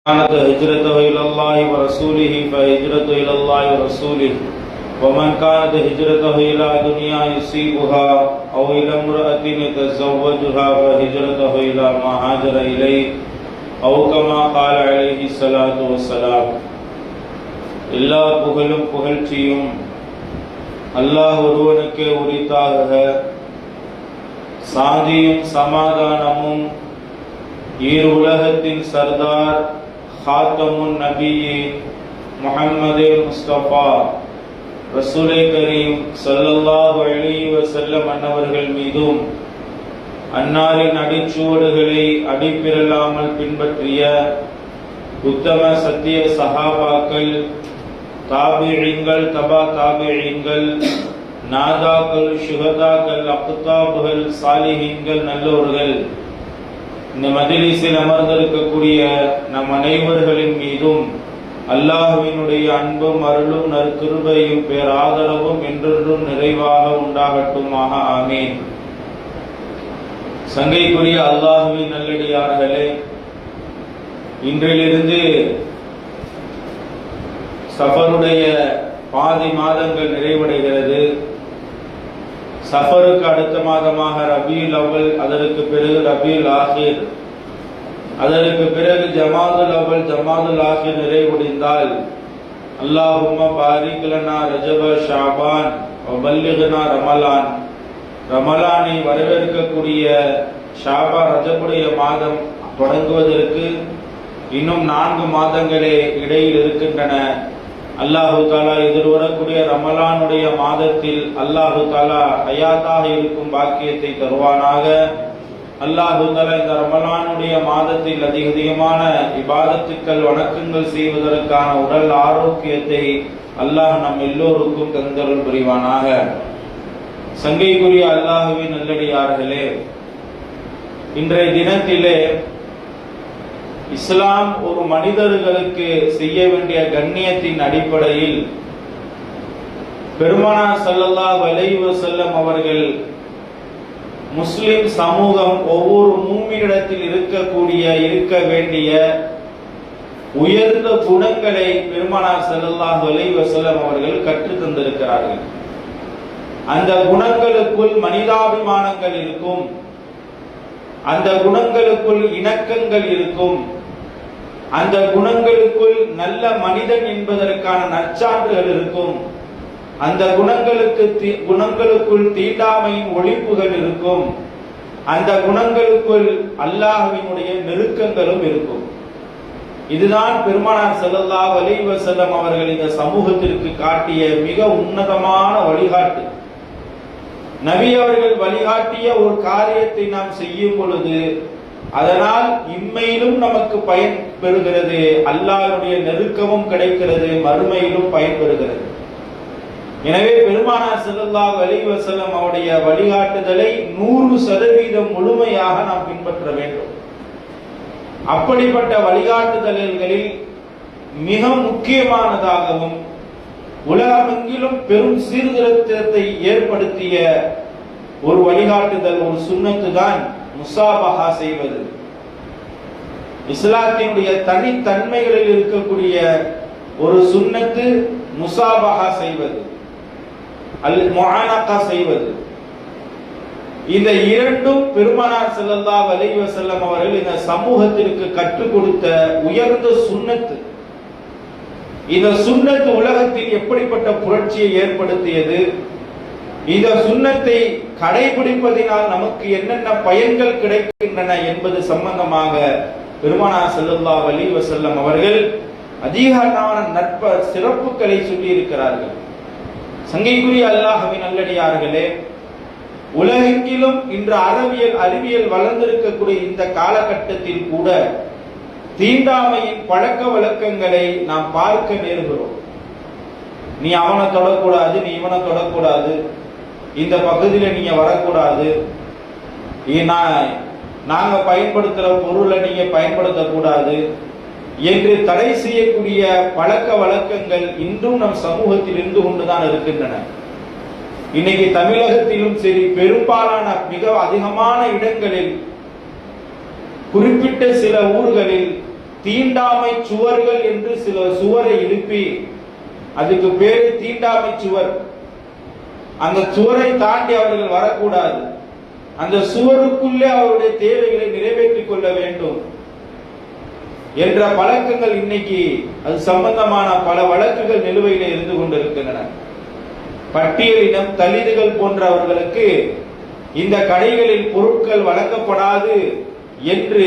كانت هجرته إلى الله ورسوله فهجرته إلى الله ورسوله ومن كانت هجرته إلى دنيا يصيبها أو إلى امرأة يتزوجها فهجرته إلى ما هاجر إليه أو كما قال عليه الصلاة والسلام. எல்லா புகழும் புகழ்ச்சியும் அல்லாஹ் ஒருவனுக்கே உரித்தாக. சாந்தியும் சமாதானமும் ஈர் உலகத்தின் சர்தார் खातमुन नबीयीन मुहम्मद मुस्तफा रसूले करीम ஸல்லல்லாஹு அலைஹி வஸல்லம் அன்னவர்கள் மீதும் அன்னாரின் அடிச்சுவடுகளை அடிப்பிரலாமல் பின்பற்றிய உத்தம சத்திய சஹாபாக்கள், தாபிஈன்கள், தபா தாபிஈன்கள், நாதாக்கள், ஷுஹதாக்கள், அக்தாபுகள், சாலிஹீன்கள், நல்லோர்கள், இந்த மஜ்லிஸில் அமர்ந்திருக்கக்கூடிய நம் அனைவர்களின் மீதும் அல்லாஹ்வினுடைய அன்பும் அருளும் நற்கிருபையும் பேராதரவும் என்றென்றும் நிறைவாக உண்டாகட்டுமாக. ஆமீன். சங்கைக்குரிய அல்லாஹ்வின் நல்லடியார்களே, இன்றிலிருந்து சஃபருடைய பாதி மாதங்கள் நிறைவடைகிறது. சஃபருக்கு அடுத்த மாதமாக ரபியுல் அவ்வல், அதற்கு பிறகு ரபியுல் ஆஹிர், அதற்கு பிறகு ஜமாதுல் அவ்வல், ஜமாதுல் ஆஹிர் நிறைவடைந்தால் அல்லாஹும்ம பாரிக் லனா ரஜப ஷாபான் வ பல்லிக்னா ரமலான், ரமலானை வரவேற்கக்கூடிய ஷாபா ரஜபுடைய மாதம் தொடங்குவதற்கு இன்னும் 4 மாதங்களே இடையில் இருக்கின்றன. அல்லாஹு தாலா எதிர்வரக்கூடிய ரமலானுடைய மாதத்தில் அல்லாஹு தாலா ஹயாத்தாக இருக்கும் பாக்கியத்தை தருவானாக. அல்லாஹு தாலா இந்த ரமலானுடைய மாதத்தில் அதிகமான இபாதத்துக்கள், வணக்கங்கள் செய்வதற்கான உடல் ஆரோக்கியத்தை அல்லாஹ் நம் எல்லோருக்கும் தந்தருள் புரிவானாக. சங்கைக்குரிய அல்லாஹுவின் நல்லடியார்களே, இன்றைய தினத்திலே இஸ்லாம் ஒரு மனிதர்களுக்கு செய்ய வேண்டிய கண்ணியத்தின் அடிப்படையில் பெருமானார் ஸல்லல்லாஹு அலைஹி வஸல்லம் அவர்கள் முஸ்லிம் சமூகம் ஒவ்வொரு மூமினிடத்தில் இருக்க வேண்டிய உயர்ந்த குணங்களை பெருமானார் ஸல்லல்லாஹு அலைஹி வஸல்லம் அவர்கள் கற்றுத் தந்திருக்கிறார்கள். அந்த குணங்களுக்குள் மனிதாபிமானங்கள் இருக்கும், அந்த குணங்களுக்குள் இணக்கங்கள் இருக்கும், அந்த குணங்களுக்குள் நல்ல மனிதன் என்பதற்கான நற்சான்றுகள் இருக்கும், அந்த குணங்களுக்குள் தீண்டாமையின் ஒழிப்புகள் இருக்கும், அந்த குணங்களுக்குள் அல்லாஹ்வினுடைய நெருக்கங்களும் இருக்கும். இதுதான் பெருமானார் ஸல்லல்லாஹு அலைஹி வஸல்லம் அவர்கள் இந்த சமூகத்திற்கு காட்டிய மிக உன்னதமான வழிகாட்டு. நபி அவர்கள் வழிகாட்டிய ஒரு காரியத்தை நாம் செய்யும் பொழுது அதனால் இம்மையிலும் நமக்கு பயன் பெறுகிறது, அல்லாஹ்வுடைய நெருக்கமும் கிடைக்கிறது, மறுமையிலும் பயன் பெறுகிறது. எனவே பெருமானார் ஸல்லல்லாஹு அலைஹி வஸல்லம் அவருடைய வழிகாட்டுதலை 100% முழுமையாக நாம் பின்பற்ற வேண்டும். அப்படிப்பட்ட வழிகாட்டுதல்களில் மிக முக்கியமானதாகவும் உலகமெங்கிலும் பெரும் சீர்திருத்தத்தை ஏற்படுத்திய ஒரு வழிகாட்டுதல், ஒரு சுன்னத்து தான் முசாபஹா செய்வது. இஸ்லாத்தினுடைய தனித்தன்மைகளில் இருக்கக்கூடிய ஒரு சுன்னத்து முசாபஹா செய்வது, அல் முஆனகா செய்வது. இந்த இரண்டும் பெருமானார் ஸல்லல்லாஹு அலைஹி வஸல்லம் அவர்கள் இந்த சமூகத்திற்கு கற்றுக் கொடுத்த உயர்ந்த சுன்னத்து. இந்த சுன்னத்து உலகத்தில் எப்படிப்பட்ட புரட்சியை ஏற்படுத்தியது, இந்த சுன்னத்தை கடைபிடிப்பதினால் நமக்கு என்னென்ன பயன்கள் கிடைக்கின்றன என்பது சம்பந்தமாக பெருமானார் ஸல்லல்லாஹு அலைஹி வஸல்லம் அவர்கள் அதிகமான சிறப்புகளை சொல்லி இருக்கிறார்கள். சங்கைக்குரிய அல்லாஹ்வின் நல்லடியார்களே, உலகெங்கிலும் இன்று அறிவியல் வளர்ந்திருக்கக்கூடிய இந்த காலகட்டத்தில் கூட தீண்டாமையின் பழக்க வழக்கங்களை நாம் பார்க்க நேருகிறோம். நீ அவனை தொடக்கூடாது, நீ இவனை தொடக்கூடாது, இந்த பகுதியில் நீங்க வரக்கூடாது, நாங்க பயன்படுத்துற பொருளை நீங்க பயன்படுத்தக்கூடாது என்று தடை செய்யக்கூடிய பழக்க வழக்கங்கள் இன்றும் நம் சமூகத்தில் இருந்து கொண்டுதான் இருக்கின்றன. இன்னைக்கு தமிழகத்திலும் சரி, பெரும்பாலான மிக அதிகமான இடங்களில், குறிப்பிட்ட சில ஊர்களில் தீண்டாமை சுவர்கள் என்று சில சுவரை எழுப்பி, அதுக்கு பேரு தீண்டாமை சுவர். அந்த சுவரை தாண்டி அவர்கள் வரக்கூடாது, அந்த சுவருக்குள்ளே அவருடைய தேவைகளை நிறைவேற்றிக் கொள்ள வேண்டும் என்ற பழக்கங்கள் இன்னைக்கு அது சம்பந்தமான பல வழக்குகள் நிலுவையில் இருந்து கொண்டிருக்கின்றன. பட்டியலினம் தலிதுகள் போன்றவர்களுக்கு இந்த கடைகளில் பொருட்கள் வழங்கப்படாது என்று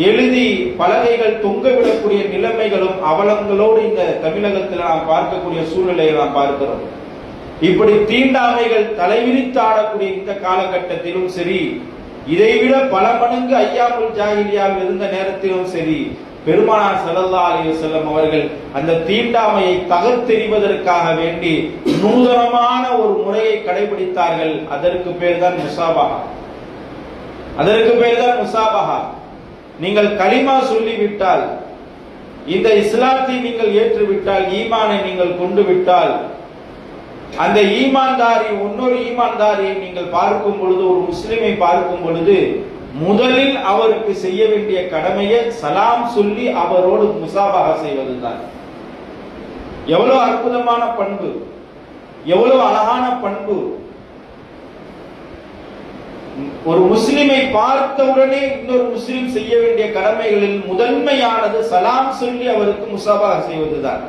எழுதி பலகைகள் தொங்கவிடக்கூடிய நிலைமைகளும் அவலங்களோடு இந்த தமிழகத்தில் நாம் பார்க்கக்கூடிய சூழ்நிலையை நாம் பார்க்கிறோம். இப்படி தீண்டாமைகள் தலைவிரித்தாடக்கூடிய இந்த காலகட்டத்திலும் சரி, இதைவிட பல மடங்கு ஐயாமுல் ஜாஹிலியாவில் இருந்த நேரத்திலும் சரி, பெருமானார் ஸல்லல்லாஹு அலைஹி வஸல்லம் அவர்கள் அந்த தீண்டாமையை தகர்த்தெறிவதற்காக வேண்டி நூதனமான ஒரு முறையை கடைபிடித்தார்கள். அதற்கு பேர் தான் முசாபஹா. அதற்கு பேர் தான் முசாபஹா. நீங்கள் கலிமா சொல்லிவிட்டால், இந்த இஸ்லாத்தை நீங்கள் ஏற்றுவிட்டால், ஈமானை நீங்கள் கொண்டு விட்டால், அந்த ஈமான்தாரி இன்னொரு ஈமான்தாரியை நீங்கள் பார்க்கும் பொழுது, ஒரு முஸ்லிமை பார்க்கும் பொழுது, முதலில் அவருக்கு செய்ய வேண்டிய கடமையை சலாம் சொல்லி அவரோடு முசாபஹா செய்வதுதான். எவ்வளவு அற்புதமான பண்பு, எவ்வளவு அழகான பண்பு. ஒரு முஸ்லிமை பார்த்தவுடனே இன்னொரு முஸ்லிம் செய்ய வேண்டிய கடமைகளில் முதன்மையானது சலாம் சொல்லி அவருக்கு முசாபஹா செய்வதுதான்.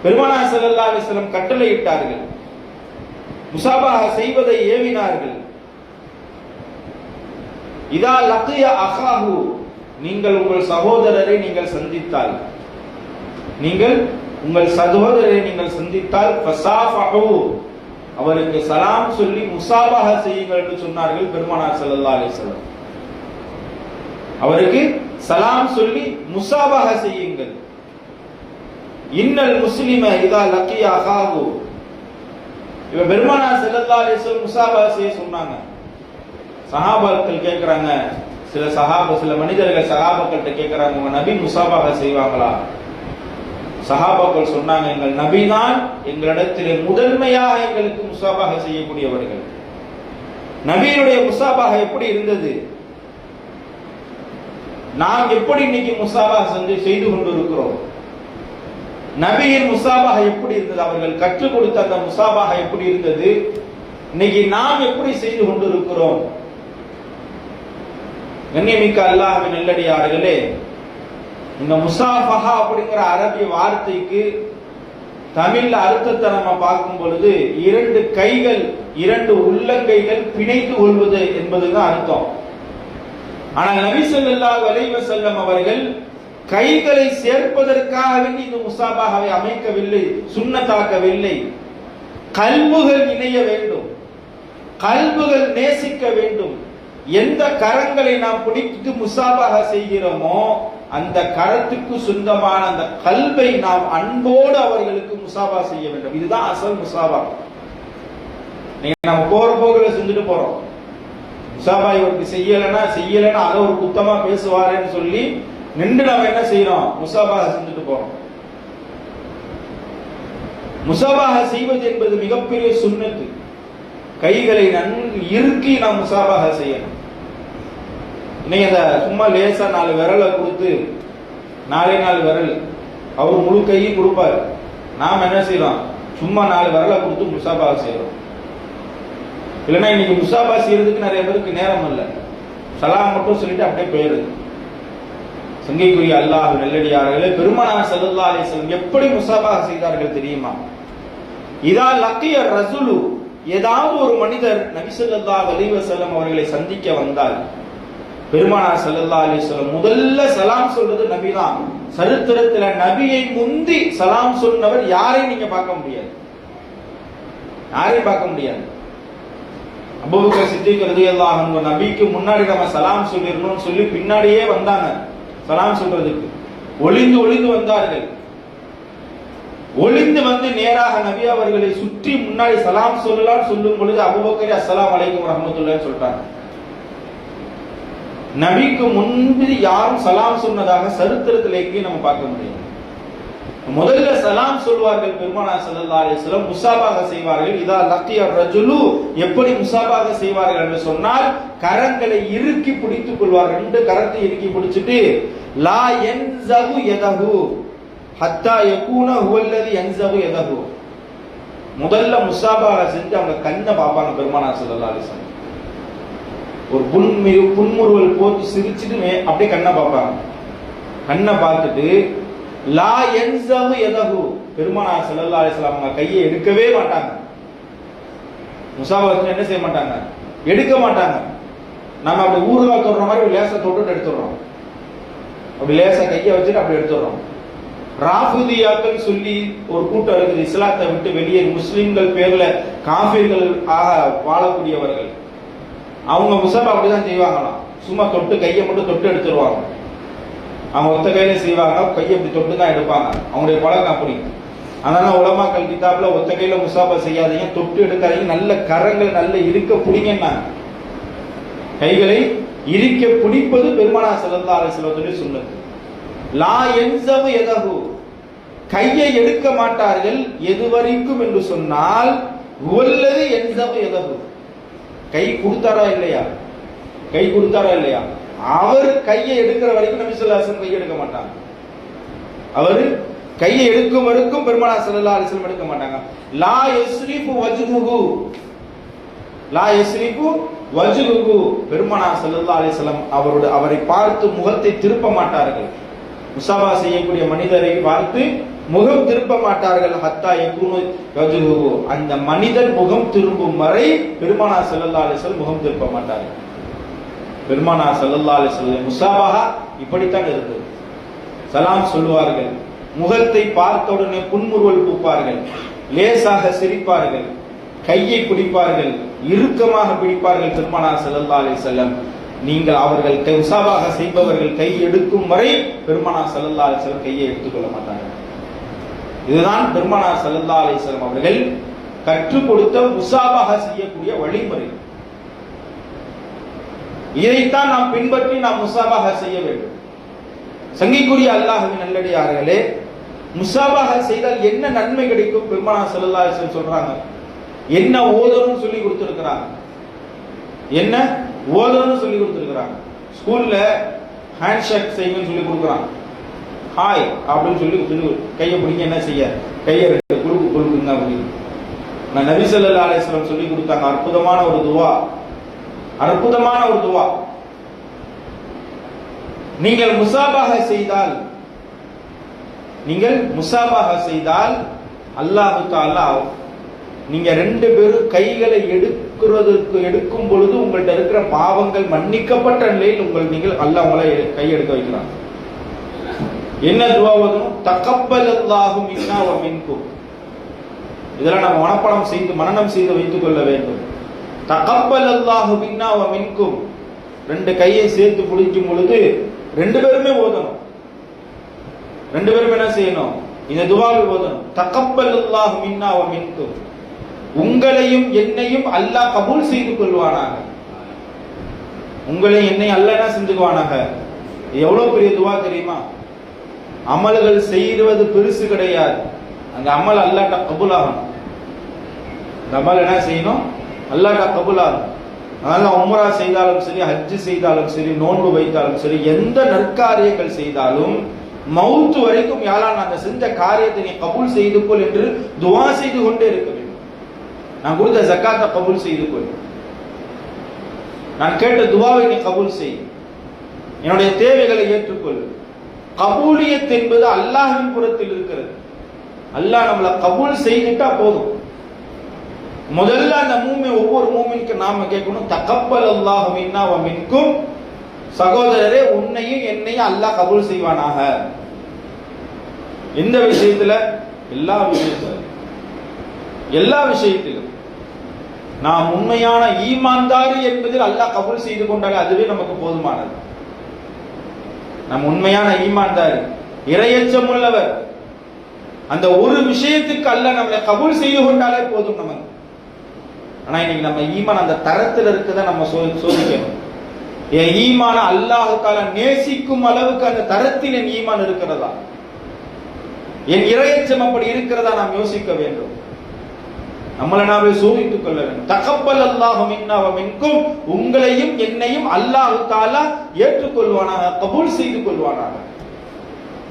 பெருமானார் ஸல்லல்லாஹு அலைஹி வஸல்லம் கட்டளையிட்டார்கள், முசாபஹா செய்வதை ஏவினார்கள். இதா லக்கிய அஹாஹு, நீங்கள் உங்கள் சகோதரரை நீங்கள் சந்தித்தால், நீங்கள் உங்கள் சகோதரரை நீங்கள் சந்தித்தால் ஃபஸாஃபஹு, அவருக்கு சலாம் சொல்லி முசாபஹா செய்யுங்கள் என்று சொன்னார்கள் பெருமானார் ஸல்லல்லாஹு அலைஹி வஸல்லம். அவருக்கு சலாம் சொல்லி முசாபஹா செய்யுங்கள். இன்னல் முஸ்லிம இதா லக்கிய அஹாஹு, இவ பெருமானார் ஸல்லல்லாஹு அலைஹி வஸல்லம் முசாபஹா செய்ய சொன்னாங்க. சஹாபாக்கள் கேட்கிறாங்க, சில மனிதர்கள் சஹாபாக்கள்கிட்ட கேட்கிறாங்க, உங்க நபி முசாபஹா செய்வாங்களா? சஹாபாக்கள் சொன்னாங்க, எங்கள் நபி தான் எங்களிடத்திலே முதன்மையாக எங்களுக்கு முசாபஹா செய்யக்கூடியவர்கள். நபியினுடைய முசாபஹா எப்படி இருந்தது? நாம் எப்படி இன்னைக்கு முசாபஹா செய்து கொண்டிருக்கிறோம்? நபியின் முசாபஹா எப்படி இருந்தது? அவர்கள் கற்றுக் கொடுத்த அந்த முசாபஹா எப்படி இருந்தது? இன்னைக்கு நாம் எப்படி செய்து கொண்டிருக்கிறோம்? கண்ணியமிக்க அல்லாஹ்வின் நல்லடியார்களே, இந்த முசாஃபஹா அப்படிங்கிற அரபிய வார்த்தைக்கு தமிழ்ல அர்த்தத்தை நம்ம பார்க்கும் பொழுது, இரண்டு கைகள், இரண்டு உள்ளங்கைகள் பிணைத்து கொள்வது என்பதுதான் அர்த்தம். ஆனால் நபி ஸல்லல்லாஹு அலைஹி வஸல்லம் அவர்கள் கைகளை சேர்ப்பதற்காக வேண்டி இந்த முசாபஹாவை அமைக்கவில்லை, சுன்னத்தாக்கவில்லை. கல்புகள் இணைய வேண்டும், கல்புகள் நேசிக்க வேண்டும். எந்த கரங்களை நாம் பிடித்து முசாபஹா செய்கிறோமோ அந்த கரத்துக்கு சொந்தமான அந்த கல்பை நாம் அன்போடு அவர்களுக்கு முசாபஹா செய்ய வேண்டும். இதுதான் அசல் முசாபஹா. நம்ம போற போக்குல செஞ்சுட்டு போறோம். முசாபஹா இவருக்கு செய்யலைன்னா அதை ஒரு குத்தமா பேசுவாரேன்னு சொல்லி நின்று நம்ம என்ன செய்யறோம்? முசாபஹா செஞ்சுட்டு போறோம். முசாபஹா செய்வது என்பது மிகப்பெரிய சுன்னத்து. கைகளை நன்கு இறுக்கி நாம் முசாபஹா செய்யணும். இன்னைக்கு அந்த சும்மா லேசா 4 விரலை கொடுத்து 4 விரல் அவர் முழு கையும் கொடுப்பார். நாம் என்ன செய்யறோம்? சும்மா 4 விரலை கொடுத்து முசாபஹா செய்யறோம். இல்லைன்னா இன்னைக்கு முசாபஹா செய்யறதுக்கு நிறைய பேருக்கு நேரம் இல்லை, சலாம் மட்டும் சொல்லிட்டு அப்படியே போயிடுது. சங்கைக்குரிய அல்லாஹ் நல்லடியார்களே, பெருமானார் ஸல்லல்லாஹு அலைஹி வஸல்லம் எப்படி முசாபஹா செய்தார்கள் தெரியுமா? இதா லக்கிய ரஸுலு, ஏதாவது ஒரு மனிதர் நபி ஸல்லல்லாஹு அலைஹி வஸல்லம் அவர்களை சந்திக்க வந்தால், பெருமானார் ஸல்லல்லாஹு அலைஹி வஸல்லம் முதல்ல சலாம் சொல்றது நபி தான். சரித்திரத்துல நபியை முந்தி சலாம் சொன்னவர் யாரையும் நீங்க பார்க்க முடியாது, யாரையும் பார்க்க முடியாது. அபூபக்கர் சித்திக் ரலியல்லாஹு அன்ஹு நபிக்கு முன்னாடி நம்ம சலாம் சொல்லிடணும்னு சொல்லி பின்னாடியே வந்தாங்க சலாம் சொல்றதுக்கு. ஒளிந்து வந்தார்கள். ஒளிந்து வந்து நேராக நபி அவர்களை சுற்றி முன்னாடி சலாம் சொல்லலாம் சொல்லும் பொழுது அபூபக்கர் அஸ்ஸலாமு அலைக்கும் வரஹ்மத்துல்லாஹி சொல்றாங்க. நபிக்கு முன்பு யாரும் சலாம் சொன்னதாக சரித்திரத்தில் எங்கேயும் நம்ம பார்க்க முடியாது. முதல்ல சலாம் சொல்வார்கள் பெருமானார் ஸல்லல்லாஹு அலைஹி வஸல்லம், முசாபாக செய்வார்கள். இதா லக்கிய ரஜுலு, எப்படி முசாபாக செய்வார்கள் என்று சொன்னால் கரங்களை இறுக்கி பிடித்துக் கொள்வார்கள். ரெண்டு கரத்தை இறுக்கி பிடிச்சிட்டு லா யன்ஸஹு யதஹு ஹத்தா யகூன ஹுவல்லதி யன்ஸஹு யதஹு. முதல்ல முசாபாக செஞ்சு அவங்க கண்ணை பார்ப்பாங்க பெருமானார் ஸல்லல்லாஹு அலைஹி வஸல்லம். ஒரு புன்முறுவல் போட்டு சிரிச்சுட்டு அப்படியே கண்ணை பார்ப்பாங்க. கண்ணை பார்த்துட்டு லா யன்ஸஹு யதஹு, பெருமானார் ஸல்லல்லாஹு அலைஹி வஸல்லம் அவங்க கையை எடுக்கவே மாட்டாங்க. முசாபாக என்ன செய்ய மாட்டாங்க, எடுக்க மாட்டாங்க. நம்ம அப்படி ஊறுகாய் தொடுற மாதிரி லேசா தொட்டு எடுத்துடுறோம். அப்படி லேசா கையை வச்சுட்டு அப்படி எடுத்துடுறோம். ராஃபிதியாக்கள் சொல்லி ஒரு கூட்டம் இருக்குது, இஸ்லாத்தை விட்டு வெளியே முஸ்லிம்கள் பேர்ல காஃபிர்கள் ஆக வாழக்கூடியவர்கள். அவங்க முசாபா அப்படிதான் செய்வாங்களாம். சும்மா தொட்டு கையை மட்டும் தொட்டு எடுத்துருவாங்க. அவங்க ஒத்த கையில செய்வாங்க, கையை இப்படி தொட்டு தான் எடுப்பாங்க. அவங்களுடைய பழக்கம் அப்படி. அதனால உலமாக்கள் கிதாப்ல ஒத்த கையில முசாபா செய்யாதீங்க, தொட்டு எடுக்காதீங்க, நல்ல கரங்கள் நல்ல இருக்க பிடிங்கன்னா. கைகளை இருக்க பிடிப்பது பெருமானார் ஸல்லல்லாஹு அலைஹி வஸல்லம் சொன்னது. லா யன்ஸஹு யதஹு, கையை எடுக்க மாட்டார்கள் எதுவரைக்கும் என்று சொன்னால் வல்லதி யன்ஸஹு யதஹு, கை கொடுத்தாரா இல்லையா, கை கொடுத்தாரா இல்லையா, அவர் கையை எடுக்கிற வரைக்கும் நபி ஸல்லல்லாஹு அலைஹி வஸல்லம் கையை எடுக்க மாட்டாங்க. அவர் கையை எடுக்கும் வரைக்கும் பெருமானார் ஸல்லல்லாஹு அலைஹி வஸல்லம் எடுக்க மாட்டாங்க. லா யஸ்ரிஃபு வஜ்ஹுஹு, லா யஸ்ரிஃபு வஜ்ஹுஹு, பெருமானார் ஸல்லல்லாஹு அலைஹி வஸல்லம் அவரை பார்த்து முகத்தை திருப்ப மாட்டார்கள். முசாபா செய்யக்கூடிய மனிதரை பார்த்து முகம் திருப்ப மாட்டார்கள். ஹத்தா யகுனு வஜ்ஹுஹு, அந்த மனிதன் முகம் திரும்பும் வரை பெருமானார் ஸல்லல்லாஹு அலைஹி வஸல்லம் முகம் திருப்ப மாட்டார்கள். பெருமானார் ஸல்லல்லாஹு அலைஹி வஸல்லம் முசாபஹா இப்படித்தான் இருந்தது. சலாம் சொல்லுவார்கள், முகத்தை பார்த்த உடனே புன்முறுவல் பூப்பார்கள், லேசாக சிரிப்பார்கள், கையை பிடிப்பார்கள், இறுக்கமாக பிடிப்பார்கள். பெருமானார் ஸல்லல்லாஹு அலைஹி வஸல்லம் நீங்கள் அவர்கள் முசாபாக செய்பவர்கள் கை எடுக்கும் வரை பெருமானார் ஸல்லல்லாஹு அலைஹி வஸல்லம் கையை எடுத்துக்கொள்ள மாட்டார்கள். இதுதான் பெருமானார் ஸல்லல்லாஹு அலைஹி வஸல்லம் அவர்கள் கற்றுக் கொடுத்த முசாபாக செய்யக்கூடிய வழிமுறை. இதைத்தான் நாம் பின்பற்றி நாம் முசாபாக செய்ய வேண்டும். சங்கைக்குரிய அல்லாஹ்வின் நல்லடியார்களே, முசாபாக செய்தால் என்ன நன்மை கிடைக்கும் பெருமானார் ஸல்லல்லாஹு அலைஹி வஸல்லம் சொல்றாங்க. என்ன ஓதணும்னு சொல்லி கொடுத்திருக்கிறாங்க, என்ன ஓதணும்னு சொல்லி கொடுத்திருக்கிறாங்க. ஸ்கூல்ல ஹேண்ட் ஷேக் செய்யுங்கன்னு சொல்லி கொடுக்குறாங்க. ஹாய் அப்படின்னு சொல்லி கையை பிடிங்க, என்ன செய்ய, கையை கொடுக்குங்க அப்படின்னு நபி ஸல்லல்லாஹு அலைஹி வஸல்லம் சொல்லி கொடுத்தாங்க. அற்புதமான ஒரு துவா, அற்புதமான ஒரு துவா. நீங்கள் முசாபாக செய்தால், நீங்கள் முசாபாக செய்தால் அல்லாஹ் தஆலா நீங்க ரெண்டு பேரும் கைகளை எடுக்கும் பொழுது உங்கள்ட்ட இருக்கிற பாவங்கள் மன்னிக்கப்பட்ட நிலையில் நீங்கள் அல்லாஹ் உங்களை கை எடுக்க வைக்கிறாங்க. என்ன துவா ஓதணும்? தகப்பலல்லாஹு மின்னா வ மின்கும். இதெல்லாம் நம்ம மனனம் செய்து வைத்துக் கொள்ள வேண்டும். தகப்பலல்லாஹு மின்னா வ மின்கும், ரெண்டு கையை சேர்த்து பிடிக்கும் பொழுது ரெண்டு பேருமே ஓதணும். ரெண்டு பேரும் என்ன செய்யணும்? இந்த துவாவை ஓதணும். தகப்பலல்லாஹு மின்னா வ மின்கும், உங்களையும் என்னையும் அல்லாஹ் கபூல் செய்து கொள்வானாக. உங்களையும் என்னையும் அல்லாஹ் என்ன செஞ்சுக்குவானாக. எவ்வளவு பெரிய துவா தெரியுமா? அமல்கள் செய்வது பெருசு கிடையாது, அந்த அமல் அல்லாஹ்ட்ட கபூல் ஆகணும். அந்த அமல் என்ன செய்யணும்? அல்லாஹ்ட்ட கபூல் ஆகணும். அதனால உம்ரா செய்தாலும் சரி, ஹஜ் செய்தாலும் சரி, நோன்பு வைத்தாலும் சரி, எந்த நற்காரியங்கள் செய்தாலும் மவுத்து வரைக்கும் யாரா நாங்கள் செஞ்ச காரியத்தை நீ கபூல் செய்து கொள் என்று துவா செய்து கொண்டே இருக்க வேண்டும். நான் கொடுத்த ஜக்காத்தை கபூல் செய்து கொள், நான் கேட்ட துவாவை நீ கபூல் செய், என்னுடைய தேவைகளை ஏற்றுக்கொள். கபூலியத் என்பது அல்லாஹ்வின் புறத்தில் இருக்கிறது. அல்லாஹ் நம்மளை கபூல் செய்துட்டா போதும். முதல்ல அந்த ஒவ்வொரு மூமினுக்கு நாம கேட்கணும், தகப்பலல்லாஹு மின்னா வ மின்கும், சகோதரரே உன்னையும் என்னையும் அல்லாஹ் கபூல் செய்வானாக. எந்த விஷயத்துல? எல்லா விஷயத்திலும் நாம் உண்மையான ஈமான்தாரி என்பதில் அல்லாஹ் கபூல் செய்து கொண்டாலே அதுவே நமக்கு போதுமானது. நம் உண்மையான ஈமான்தாரி, இறையச்சம் உள்ளவர், அந்த ஒரு விஷயத்துக்கு அல்லாஹ் நம்மளை கபூல் செய்து கொண்டாலே போதும் நமக்கு. ஆனா இன்னைக்கு நம்ம ஈமான் அந்த தரத்தில் இருக்குதா நம்ம சோதிக்கணும். என் ஈமான அல்லாஹ் தஆலா நேசிக்கும் அளவுக்கு அந்த தரத்தில் என் ஈமான் இருக்கிறதா? என் இறையச்சம் அப்படி இருக்கிறதா நாம் யோசிக்க வேண்டும். நம்மளை நாமே சோதித்துக் கொள்ள வேண்டும். தகப்பல் அல்லாஹு மின்னா வ மின்கும், உங்களையும் என்னையும் அல்லாஹ் தஆலா ஏற்றுக்கொள்வானாக, கபூல் செய்து கொள்வானாக.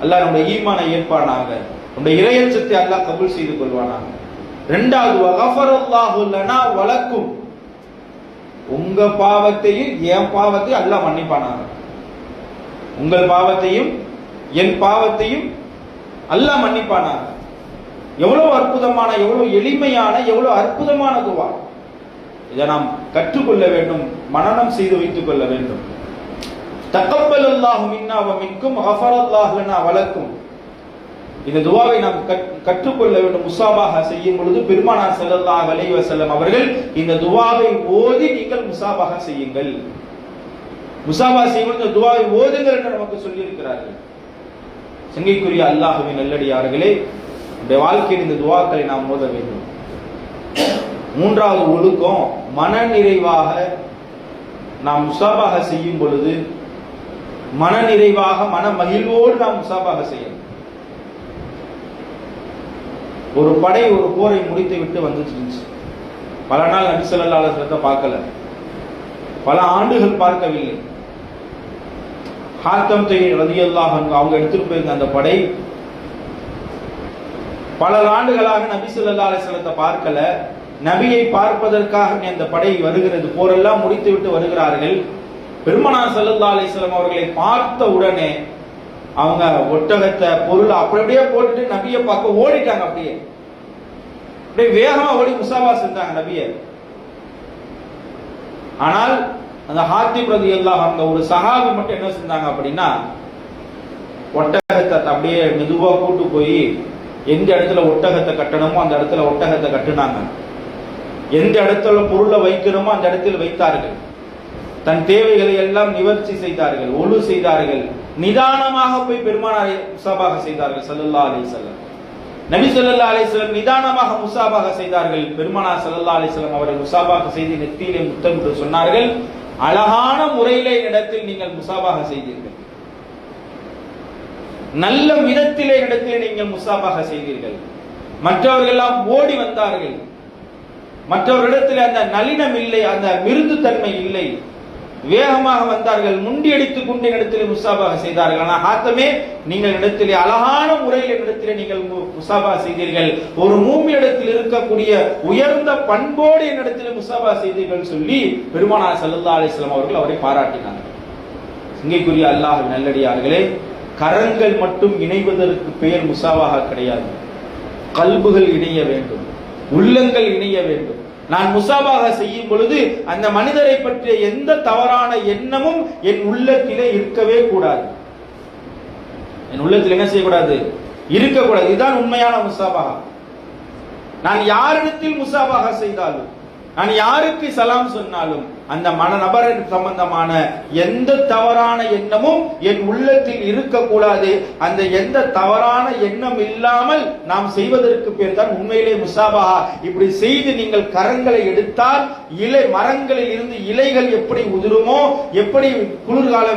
அல்லாஹ் நம்முடைய ஈமானை ஏற்பானாக, நம்முடைய இறையச்சத்தை அல்லாஹ் கபூல் செய்து கொள்வானாக. இரண்டாவது, வகஃபரல்லாஹு லனா வலக்கும், உங்க பாவத்தையும் என் பாவத்தையும் அல்லாஹ் மன்னிப்பானாக. உங்கள் பாவத்தையும் என் பாவத்தையும் அல்லாஹ் மன்னிப்பானாக. எவ்வளவு அற்புதமான, எவ்வளவு எளிமையான, எவ்வளவு அற்புதமான துவா. இதை நாம் கற்றுக்கொள்ள வேண்டும், மனனம் செய்து வைத்துக் கொள்ள வேண்டும். தகப்பலல்லாஹு மின்னா வ மின்கும் கஃபரல்லாஹு லனா வலக்கும். இந்த துவாவை நாம் கற்றுக்கொள்ள வேண்டும். முசாபாஹ செய்யும் பொழுது பெருமானார் ஸல்லல்லாஹு அலைஹி வஸல்லம் அவர்கள் இந்த துவாவை ஓதி நீங்கள் முசாபாஹ செய்யுங்கள். முசாபா செய்யும் இந்த துவாவை ஓதுங்கள் என்று நமக்கு சொல்லி இருக்கிறார்கள். சங்கைக்குரிய அல்லாஹ்வின் நல்லடியார்களே, நம்முடைய வாழ்க்கையில் இந்த துவாக்களை நாம் ஓத வேண்டும். மூன்றாவது ஒழுக்கம், மன நிறைவாக நாம் முசாபாக செய்யும் பொழுது மன நிறைவாக மன மகிழ்வோடு நாம் முசாபாக செய்யணும். ஒரு படை ஒரு போரை முடித்து விட்டு வந்துச்சு. பல நாள் நபி ஸல்லல்லாஹு அலைஹி வஸல்லம் பார்க்கல, பல ஆண்டுகள் பார்க்கவில்லை. ஹாத்தம் ரலியல்லாஹு அன்ஹு அவங்க எடுத்துட்டு போயிருந்த அந்த படை பல ஆண்டுகளாக நபி ஸல்லல்லாஹு அலைஹி வஸல்லத்தை பார்க்கல. நபியை பார்ப்பதற்காக அந்த படை வருகிறது, போரெல்லாம் முடித்து விட்டு வருகிறார்கள். பெருமானார் ஸல்லல்லாஹு அலைஹி வஸல்லம் அவர்களை பார்த்த உடனே அவங்க ஒட்டகத்தை பொருள் அப்படியே போட்டுட்டு நபியை பார்க்க ஓடிட்டாங்க. அப்படியே வேகமா ஓடி முசாபா செஞ்சாங்க நபியை. ஆனால் அந்த ஹாத்திப் ரலியல்லாஹு அன்ஹு ஒரு சஹாபி மட்டும் என்ன செஞ்சாங்க அப்படின்னா, ஒட்டகத்தை அப்படியே மெதுவா கூட்டு போய் எந்த இடத்துல ஒட்டகத்தை கட்டணுமோ அந்த இடத்துல ஒட்டகத்தை கட்டினாங்க. எந்த இடத்துல பொருளை வைக்கணுமோ அந்த இடத்தில் வைத்தார்கள். தன் தேவைகளை எல்லாம் நிவர்த்தி செய்தார்கள், ஒழு செய்தார்கள். நிதானமாக போய் பெருமானாரை முசாபாக செய்தார்கள் ஸல்லல்லாஹு அலைஹி வஸல்லம். நபி ஸல்லல்லாஹு அலைஹி வஸல்லம் நிதானமாக முசாபாக செய்தார்கள். பெருமானார் ஸல்லல்லாஹு அலைஹி வஸல்லம் அவர்கள் முசாபாக செய்து நெத்தியிலே முத்தமிட்டு சொன்னார்கள், அழகான முறையிலே இடத்தில் நீங்கள் முசாபாக செய்தீர்கள், நல்ல விதத்திலே இடத்திலே நீங்கள் முசாபாக செய்தீர்கள். மற்றவர்கள் எல்லாம் ஓடி வந்தார்கள். மற்றவர்களிடத்தில் அந்த நளினம் இல்லை, அந்த மிருது தன்மை இல்லை. வேகமாக வந்தார்கள், முண்டி அடித்துக் கொண்டு இடத்திலே முசாபாக செய்தார்கள். ஆனால் ஹாத்தமே, நீங்கள் இடத்திலே அழகான முறையில் இடத்திலே நீங்கள் முசாபா செய்தீர்கள், ஒரு மூமி இடத்தில் இருக்கக்கூடிய உயர்ந்த பண்போடு என்னிடத்திலே முசாபா செய்தீர்கள் சொல்லி பெருமானார் ஸல்லல்லாஹு அலைஹி வஸல்லம் அவர்கள் அவரை பாராட்டினார்கள். இங்கேக்குரிய அல்லாஹ்வின் நல்லடியார்களே, கரங்கள் மட்டும் இணைவதற்கு பெயர் முசாபாக கிடையாது. கல்புகள் இணைய வேண்டும், உள்ளங்கள் இணைய வேண்டும். நான் முசாபாக செய்யும் பொழுது அந்த மனிதரை பற்றிய எந்த தவறான எண்ணமும் என் உள்ளத்திலே இருக்கவே கூடாது. என் உள்ளத்தில் என்ன செய்யக்கூடாது? இருக்கக்கூடாது. இதுதான் உண்மையான முசாபாக. நான் யாரிடத்தில் முசாபாக செய்தாலும், நான் யாருக்கு சலாம் சொன்னாலும், அந்த நபரின் சம்பந்தமான எந்த தவறான எண்ணமும் என் உள்ளத்தில் இருக்கக்கூடாது. அந்த எந்த தவறான எண்ணம் இல்லாமல் நாம் செய்வதற்கு பேர் தான் உண்மையிலே முசாபாஹா. இப்படி செய்து நீங்கள் கரங்களை எடுத்தால் இலை மரங்களில் இருந்து இலைகள் எப்படி உதிருமோ, எப்படி குளிர்கால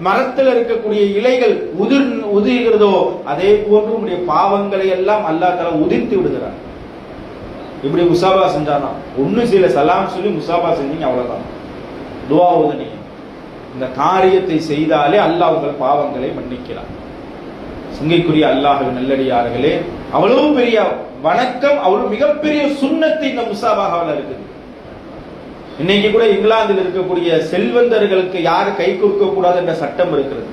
மரத்தில் இருக்கக்கூடிய இலைகள் உதிர்கிறதோ, அதே போன்று உங்களுடைய பாவங்களை எல்லாம் அல்லாஹ் தஆலா உதிர்த்து விடுகிறார். இப்படி முசாபா செஞ்சானா ஒண்ணு சில சலாம் சொல்லி முசாபா செஞ்சீங்க, அவ்வளவுதான். துஆ ஓதுனீங்க, இந்த காரியத்தை செய்தாலே அல்லாஹ் உங்கள் பாவங்களை மன்னிக்கிறார். சங்கைக்குரிய அல்லாஹ்வின் நல்லடியார்களே, அவ்வளவு பெரிய வணக்கம், அவ்வளவு மிகப்பெரிய சுன்னத்து இந்த முசாபாஹாவில் இருக்குது. இன்னைக்கு கூட இங்கிலாந்தில் இருக்கக்கூடிய செல்வந்தர்களுக்கு யாரு கை கொடுக்க கூடாது என்ற சட்டம் இருக்கிறது.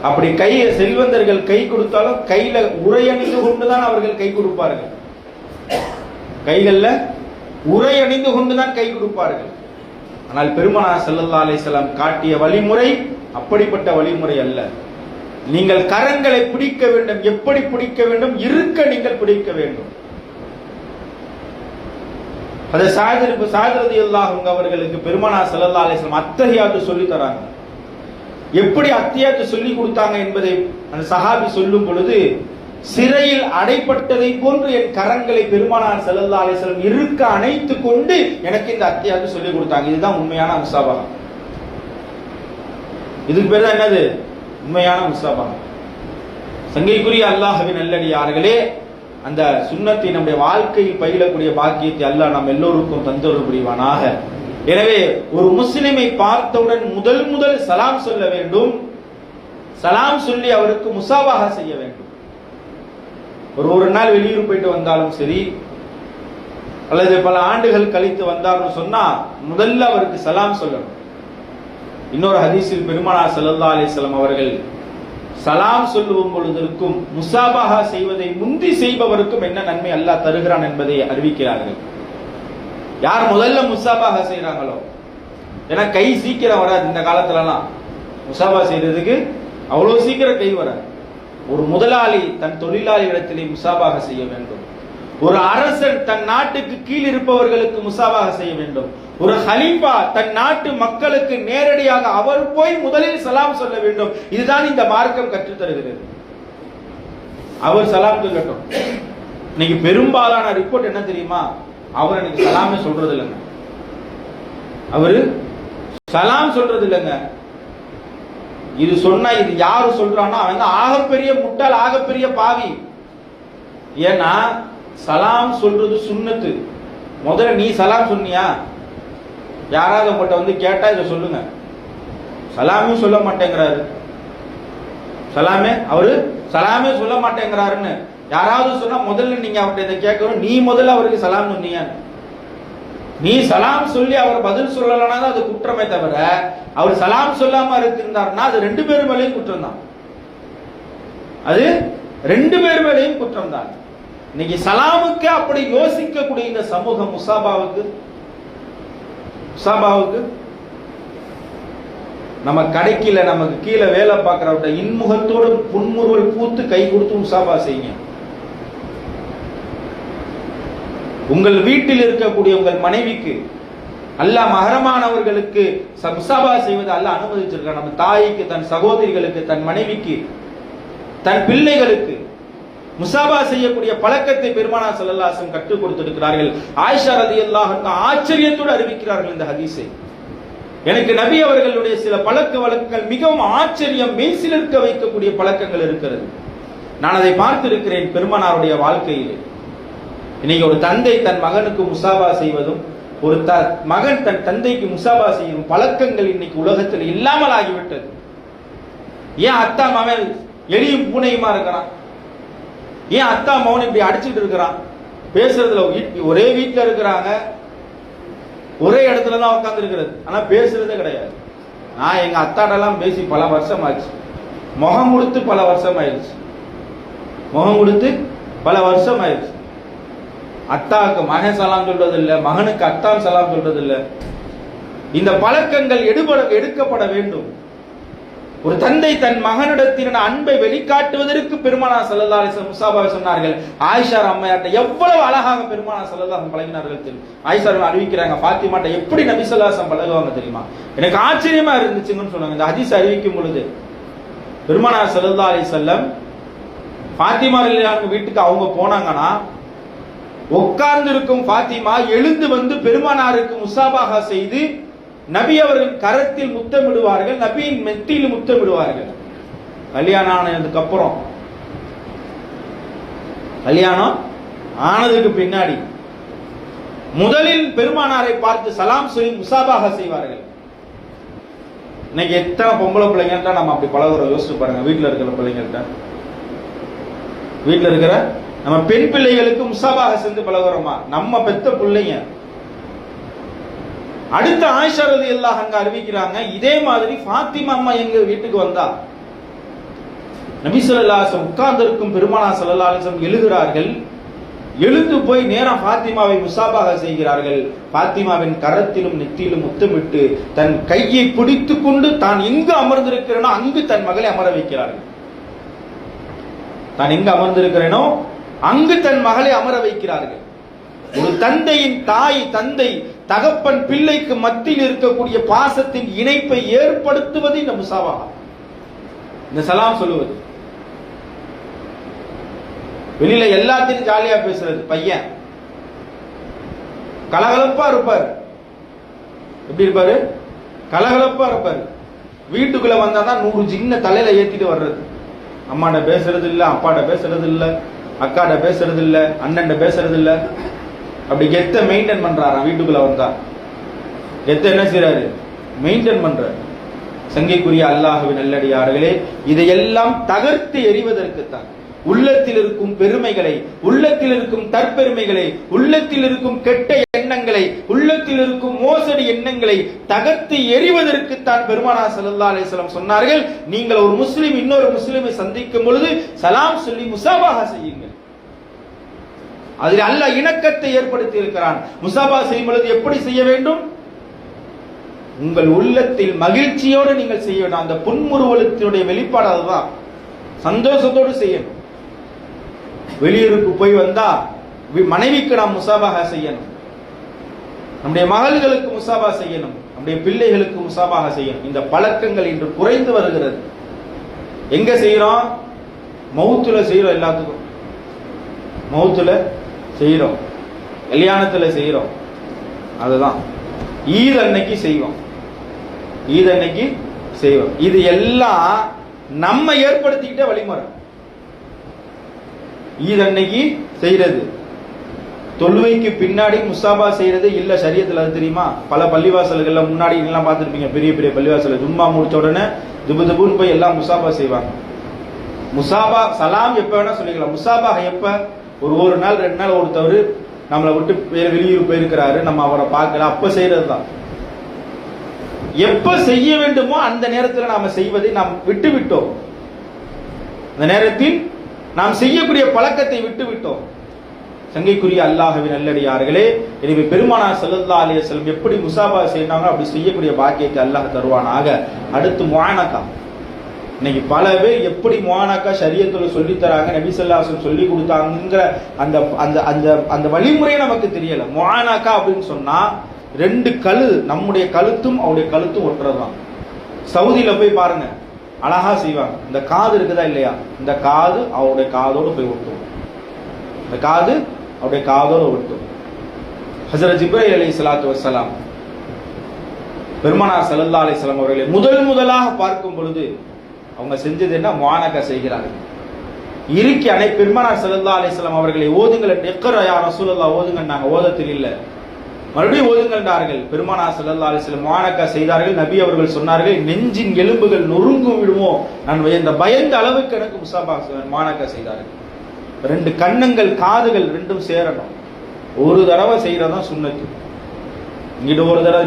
அப்படி செல்வந்தர்கள் கை கொடுத்தாலும் கையில உரை அணிந்து கொண்டுதான் அவர்கள் கை கொடுப்பார்கள். கைகள்ல உரை அணிந்து கொண்டுதான் கை கொடுப்பார்கள். ஆனால் பெருமானார் ஸல்லல்லாஹு அலைஹி வஸல்லம் காட்டிய வழிமுறை அப்படிப்பட்ட வழிமுறை அல்ல. நீங்கள் கரங்களை பிடிக்க வேண்டும். எப்படி பிடிக்க வேண்டும்? இருக்க நீங்கள் பிடிக்க வேண்டும். அது சாயித் ரலியல்லாஹு அன்ஹு அவர்களுக்கு பெருமானார் ஸல்லல்லாஹு அலைஹி வஸல்லம் அத்தஹியாத்து சொல்லி தராங்க. எப்படி அத்தியாத்து சொல்லி கொடுத்தாங்க என்பதை அந்த சஹாபி சொல்லும் பொழுது, சிறையில் அடைப்பட்டதை போன்று என் கரங்களை பெருமானார் ஸல்லல்லாஹு அலைஹி வஸல்லம் இருக்க அணைத்துக் கொண்டு எனக்கு இந்த அத்தியாத்து சொல்லி கொடுத்தாங்க. இதுதான் உண்மையான முசாபஹா. இதுக்கு பேர் தான் என்னது? உண்மையான முசாபஹா. சங்கைக்குரிய அல்லாஹ்வின் நல்லடியார்களே, அந்த சுன்னத்தை நம்முடைய வாழ்க்கையில் பயிலக்கூடிய பாக்கியத்தை அல்லாஹ் நாம் எல்லோருக்கும் தந்தருள் புரிவானாக. எனவே ஒரு முஸ்லிமை பார்த்தவுடன் முதல் சலாம் சொல்ல வேண்டும். சலாம் சொல்லி அவருக்கு முசாபாஹா செய்ய வேண்டும். ஒரு நாள் வெளியூர் போயிட்டு வந்தாலும் சரி, அல்லது பல ஆண்டுகள் கழித்து வந்தாலும் சொன்னா முதல்ல அவருக்கு சலாம் சொல்லணும். இன்னொரு ஹதீஸில் பெருமானார் ஸல்லல்லாஹு அலைஹி வஸல்லம் அவர்கள் சலாம் சொல்லும் பொழுதற்கும் முசாபாஹா செய்வதை முந்தி செய்பவருக்கும் என்ன நன்மை அல்லாஹ் தருகிறான் என்பதை அறிவிக்கிறார்கள். யார் முதல்ல முசாபாஹா செய்யறாங்களோ, ஏன்னா கை சீக்கிரம் வராது இந்த காலத்துலலாம், முசாபா செய்யறதுக்கு அவ்வளவு சீக்கிரம் கை வராது. ஒரு முதலாளி தன் தொழிலாளிகளிடத்திலே முசாபாஹா செய்ய வேண்டும். ஒரு அரசன் தன் நாட்டுக்கு கீழ் இருப்பவர்களுக்கு முசாபாஹா செய்ய வேண்டும். ஒரு ஹலீஃபா தன் நாட்டு மக்களுக்கு நேரடியாக அவர் போய் முதலில் சலாம் சொல்ல வேண்டும். இதுதான் இந்த மார்க்கம் கற்றுத் தருகிறது. அவர் சலாம் சொல்லட்டும். இன்னைக்கு பெரும்பாலான ரிப்போர்ட் என்ன தெரியுமா, அவர் இன்னைக்கு சலாமே சொல்றது இல்லைங்க. அவரு சலாம் சொல்றது இல்லைங்க. இது சொன்னா இது யாரு சொல்றான்னா அவன் ஆகப்பெரிய முட்டாள், ஆகப்பெரிய பாவி. ஏன்னா சலாம் சொல்றது சுன்னத்து. முதல்ல நீ சலாம் சொன்னியா? யாராவது உங்கள்கிட்ட வந்து கேட்டா இதை சொல்லுங்க. சலாமே சொல்ல மாட்டேங்கிறாரு. அவரு சலாமே சொல்ல மாட்டேங்கிறாருன்னு யாராவது சொன்னா முதல்ல நீங்க அவர்கிட்ட இதை கேட்கணும். நீ முதல்ல அவருக்கு சலாம் சொன்னியா? நீ சலாம் சொல்லி அவர் பதில் சொல்லலன்னா அது குற்றமே தவிர, அவர் சலாம் சொல்லாம இருந்தாருன்னா அது ரெண்டு பேர் மேலேயும் குற்றம் தான். அது ரெண்டு பேர் மேலேயும் குற்றம் தான். இன்னைக்கு சலாமுக்கு அப்படி யோசிக்கக்கூடிய இந்த சமூகம் முசாபாவுக்கு நம்ம கடைக்கில நமக்கு கீழே வேலை பார்க்கிறவர்கிட்ட இன்முகத்தோடு புன்முறுவல் பூத்து கை கொடுத்து முசாபா செய்யுங்க. உங்கள் வீட்டில் இருக்கக்கூடிய உங்கள் மனைவிக்கு, அல்லாஹ் மஹரமானவர்களுக்கு முசாபா செய்வது அல்லாஹ் அனுமதிச்சிருக்கான். நம்ம தாய்க்கு, தன் சகோதரிகளுக்கு, தன் மனைவிக்கு, தன் பிள்ளைகளுக்கு முசாபா செய்யக்கூடிய பழக்கத்தை பெருமானார் ஸல்லல்லாஹு அலைஹி வஸல்லம் கற்றுக் கொடுத்திருக்கிறார்கள். ஆயிஷா ரலியல்லாஹு அன்ஹா ஆச்சரியத்தோடு அறிவிக்கிறார்கள் இந்த ஹதீஸை. எனக்கு நபி அவர்களுடைய சில பழக்க வழக்கங்கள் மிகவும் ஆச்சரியம், மெய்சிலிருக்க வைக்கக்கூடிய பழக்கங்கள் இருக்கிறது. நான் அதை பார்த்திருக்கிறேன் பெருமானாருடைய வாழ்க்கையில். இன்னைக்கு ஒரு தந்தை தன் மகனுக்கு முசாபா செய்வதும், ஒரு மகன் தன் தந்தைக்கு முசாபா செய்யும் பழக்கங்கள் இன்னைக்கு உலகத்தில் இல்லாமல் ஆகிவிட்டது. ஏன் அத்தா மகன் எலியும் பூனையுமா இருக்கிறான்? ஏன் அத்தா மகன் இப்படி அடிச்சுட்டு இருக்கிறான்? பேசுறதுல ஒரே வீட்டில் இருக்கிறாங்க, ஒரே இடத்துல தான் உட்கார்ந்து இருக்கிறது, ஆனா பேசுறதே கிடையாது. நான் எங்க அத்தாட்டெல்லாம் பேசி பல வருஷம் ஆச்சு. முகம் கொடுத்து பல வருஷம் ஆயிடுச்சு. அத்தாவுக்கு மகன் சலாம் சொல்றது இல்ல, மகனுக்கு அத்தான் சலாம் சொல்றது இல்ல. இந்த பழக்கங்கள் எடுக்கப்பட வேண்டும். ஒரு தந்தை தன் மகனிடத்தின் அன்பை வெளிக்காட்டுவதற்கு பெருமானார் ஸல்லல்லாஹு அலைஹி வஸல்லம் முசாபாவை சொன்னார்கள். ஆயிஷா அம்மையார்ட்ட எவ்வளவு அழகாக பெருமானார் ஸல்லல்லாஹு அலைஹி பழகினார்கள். ஆயிஷா அறிவிக்கிறாங்க, ஃபாத்திமாட்ட எப்படி நபி ஸல்லல்லாஹு அலைஹி வஸல்லம் பழகுவாங்க தெரியுமா? எனக்கு ஆச்சரியமா இருந்துச்சுன்னு சொன்னாங்க. இந்த ஹதீஸ் அறிவிக்கும் பொழுது பெருமானார் ஸல்லல்லாஹு அலைஹி வஸல்லம் ஃபாத்திமா ரலியல்லாஹு வீட்டுக்கு அவங்க போனாங்கன்னா, உட்கார்ந்து இருக்கும் ஃபாத்திமா எழுந்து வந்து பெருமானாருக்கு முசாபாஹா செய்து நபி அவர்கள் கரத்தில் முத்தமிடுவார்கள், நபியின் மெத்தியில் முத்தமிடுவார்கள். கல்யாணம் ஆனதுக்கு அப்புறம், கல்யாணம் ஆனதுக்கு பின்னாடி முதலில் பெருமானாரை பார்த்து சலாம் சொல்லி முசாபாஹா செய்வார்கள். இன்னைக்கு எத்தனை பொம்பளை பிள்ளைங்கள்ட்ட நம்ம அப்படி பழகுறோம் யோசிச்சு பாருங்க. வீட்டில் இருக்கிற பிள்ளைங்கள்ட்ட, வீட்டில் இருக்கிற நம்ம பெண் பிள்ளைகளுக்கு முசாபாஹா செஞ்சு பழகுறோமா? நம்ம பெத்த பிள்ளைங்க. அடுத்த ஆயிஷா ரலியல்லாஹு அன்ஹா அறிவிக்கிறாங்க, இதே மாதிரி ஃபாத்திமா அம்மா எங்க வீட்டுக்கு வந்தா நபி ஸல்லல்லாஹு அலைஹி வஸல்லம் உட்கார்ந்திருக்கும் பெருமானார் ஸல்லல்லாஹு அலைஹி வஸல்லம் எழுகிறார்கள். எழுந்து போய் நேரம் ஃபாத்திமாவை முசாபாஹா செய்கிறார்கள். ஃபாத்திமாவின் கரத்திலும் நெத்தியிலும் முத்தமிட்டு தன் கையை பிடித்து கொண்டு தான் எங்கு அமர்ந்திருக்கிறேனோ அங்கு தன் மகளை அமர வைக்கிறார்கள். தான் எங்கு அமர்ந்திருக்கிறேனோ அங்கு தன் மகளை அமர வைக்கிறார்கள். ஒரு தந்தையின் தாய், தந்தை தகப்பன் பிள்ளைக்கு மத்தியில் இருக்கக்கூடிய பாசத்தின் இணைப்பை ஏற்படுத்துவது இந்த முசாபாஹா, இந்த சலாம் சொல்லுவது. வெளியில எல்லாத்தையும் ஜாலியா பேசுறது. பையன் கலகலப்பா இருப்பார். எப்படி இருப்பாரு? கலகலப்பா இருப்பாரு. வீட்டுக்குள்ள வந்தாதான் 100 ஜின்ன தலையில ஏத்திட்டு வர்றது. அம்மாட்ட பேசுறது இல்லை, அப்பாட்ட பேசுறது இல்லை, அக்காட்ட பேசுறது இல்லை, அண்ணன்ட பேசுறது இல்லை. அப்படி கெத்த மெயின்டைன் பண்றாராம். வீட்டுக்குள்ள வந்தா கெத்த என்ன செய்யறாரு? மெயின்டைன் பண்றாரு. சங்கைக்குரிய அல்லாஹ்வின் நல்லடியார்களே, இதையெல்லாம் தகர்த்து எறிவதற்குத்தான் உள்ளத்தில் இருக்கும் பெருமைகளை, உள்ளத்தில் இருக்கும் தற்பெருமைகளை, உள்ளத்தில் இருக்கும் கெட்ட எண்ணங்களை, உள்ளத்தில் இருக்கும் மோசடி எண்ணங்களை தகர்த்து எறிவதற்குத்தான் பெருமானார் ஸல்லல்லாஹு அலைஹி வஸல்லம் சொன்னார்கள், நீங்கள் ஒரு முஸ்லிம் இன்னொரு முஸ்லிமை சந்திக்கும் பொழுது சலாம் சொல்லி முசாபாஹா செய்யுங்கள். அதில் அல்லாஹ் இணக்கத்தை ஏற்படுத்தி இருக்கிறான். முசாபா செய்யும் பொழுது எப்படி செய்ய வேண்டும்? உங்கள் உள்ளத்தில் மகிழ்ச்சியோடு நீங்கள் செய்ய வேண்டும். அந்த புன்முறுவலத்தினுடைய வெளிப்பாடு அதுதான். சந்தோஷத்தோடு செய்யணும். வெளியூருக்கு போய் வந்தா மனைவிக்கு நாம் முசாபாஹா செய்யணும், நம்முடைய மகள்களுக்கு முசாபா செய்யணும், நம்முடைய பிள்ளைகளுக்கு முசாபாஹா செய்யணும். இந்த பழக்கங்கள் இன்று குறைந்து வருகிறது. எங்க செய்யறோம்? மௌத்துல செய்யறோம். எல்லாத்துக்கும் மௌத்துல செய்யறோம், கல்யாணத்துல செய்யறோம். அதுதான் ஈத் அன்னைக்கு செய்வோம், ஈத் அன்னைக்கு செய்வோம். இது எல்லாம் நம்ம ஏற்படுத்திக்கிட்ட வழிமுறை. ஈத் அன்னைக்கு செய்யறது, தொழுவைக்கு பின்னாடி முசாபா செய்யறது இல்ல ஷரியத்துல. அது தெரியுமா? பல பள்ளிவாசல்கள்ல முன்னாடி எல்லாம் பார்த்திருப்பீங்க, பெரிய பெரிய பள்ளிவாசல் ஜும்மா முடிச்ச உடனே துபுதுபுன்னு போய் எல்லாம் முசாபா செய்வாங்க. முசாபா சலாம் எப்ப வேணா சொல்லிக்கலாம். முசாபா எப்ப? ஒரு நாள் 2 நாள் ஒருத்தவர் நம்மளை விட்டு வெளியூர் போயிருக்கிறாரு, நம்ம அவரை பார்க்கல, அப்ப செய்யறது தான். எப்ப செய்ய வேண்டுமோ அந்த நேரத்தில் நாம செய்வதை நாம் விட்டு விட்டோம். அந்த நேரத்தில் நாம் செய்யக்கூடிய பழக்கத்தை விட்டு விட்டோம். சங்கைக்குரிய அல்லாஹ்வின் நல்லடியார்களே, எனவே பெருமானார் ஸல்லல்லாஹு அலைஹி வஸல்லம் எப்படி முசாபா செய்யறாங்க அப்படி செய்யக்கூடிய பாக்கியத்தை அல்லாஹ் தருவானாக. அடுத்து முஆனகா. இன்னைக்கு பல பேர் எப்படி முஆனகா ஷரியத்துல சொல்லி தராங்க, நபி ஸல்லல்லாஹு அலைஹி வஸல்லம் சொல்லி கொடுத்தாங்கங்கிற அந்த அந்த அந்த அந்த வழிமுறையே நமக்கு தெரியல. முஆனகா அப்படின்னு சொன்னா 2 கழு, நம்முடைய கழுத்தும் அவருடைய கழுத்தும் ஒட்டுறதுதான். சவுதியில போய் பாருங்க, அழகா செய்வாங்க. இந்த காது இருக்குதா இல்லையா, இந்த காது அவருடைய காதோடு போய் ஒட்டும், இந்த காது அவருடைய காதோடு ஒட்டும். ஹஜ்ரத் ஜிப்ரீல் அலைஹிஸ்ஸலாத்து வஸ்ஸலாம் பெருமானார் ஸல்லல்லாஹு அலைஹி வஸல்லம் அவர்களை முதலாக பார்க்கும் பொழுது அவங்க செஞ்சது என்ன? முஆனகா செய்கிறார்கள். இறுக்கி பெருமானார் ஸல்லல்லாஹு அலைஹி வஸல்லம் அவர்களை ஓதுங்கள், இக்ரா யா ரசூலல்லாஹ் ஓதுங்கள். நாங்க ஓத தெரியல, மறுபடியும் ஓதுங்கள்ன்றார்கள். பெருமானார் ஸல்லல்லாஹு அலைஹி வஸல்லம் முஆனகா செய்தார்கள். நபி அவர்கள் சொன்னார்கள், நெஞ்சின் எலும்புகள் நொறுங்கு விடுமோ, நான் இந்த பயந்த அளவுக்கு எனக்கு முஆனகா செய்தார்கள். 2 கண்ணங்கள் காதுகள் 2ம் சேரணும். ஒரு தடவை செய்யறதான் சுன்னத்து. இங்கிட்ட ஒரு தடவை